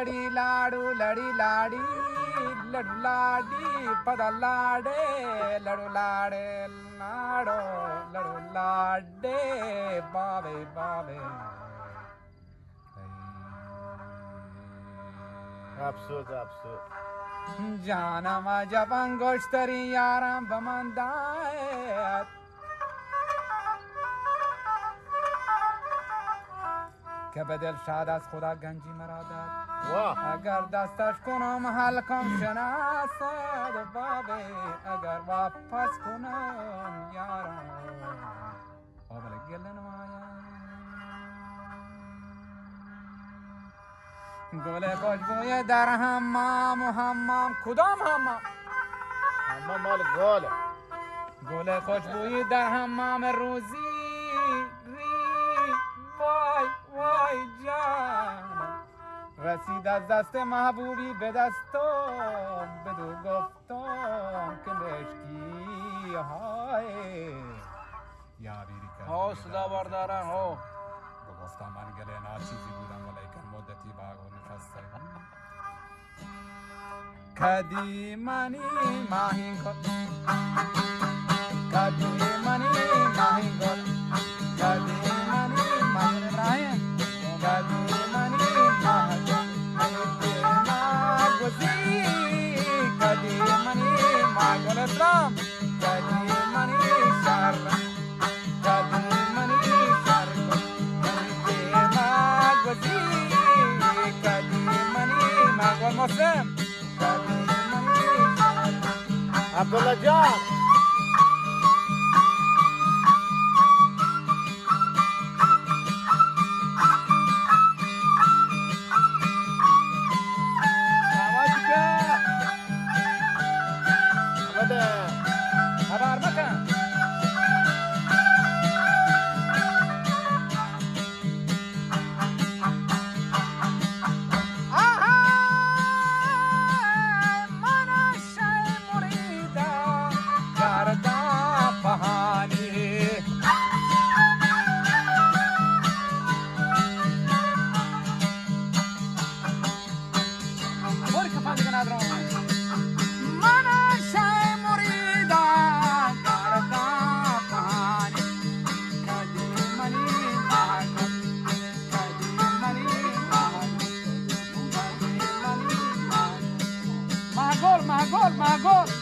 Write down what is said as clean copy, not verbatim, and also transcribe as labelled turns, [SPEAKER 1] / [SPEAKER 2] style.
[SPEAKER 1] लड़ी लाडू लड़ी लाड़ी लडू लाडी पदलाडे लडू लाडे लाडो लडू लाडे बाबे बाबे
[SPEAKER 2] افسوس افسوس
[SPEAKER 1] جانم عجب انگشتری یارم به من داد که به دل شاد از خدا گنجی مرا داد
[SPEAKER 2] واه
[SPEAKER 1] اگر دستش کنم حلقم شناسد بابه اگر واپس کنم یارم قابل گل نمایم گل خوشبوی در حمام و حمام کدام حمام؟
[SPEAKER 2] اما مال گاله
[SPEAKER 1] گل خوشبوی در حمام روزی ری وای وای جان رسید از دست محبوبی به دستم بدو گفتم که مشکی های یا بیری کرد
[SPEAKER 3] ها صدا بردارن ها
[SPEAKER 1] گفتم من گله ناچیزی بودم ولیکن مدتی باغ و نشستم قدیمانی ماهین کن قدیمانی ماهین کن قدیمانی ماهین ابراهیم قدیمانی ماهین کن ناگوزی قدیمانی ماهین اسلام قدیمانی شهر قدیمانی شهر ناگوزی قدیمانی ماهین مسلم
[SPEAKER 2] عبدالله جان
[SPEAKER 1] خبر مکن Magol, Magol, Magol.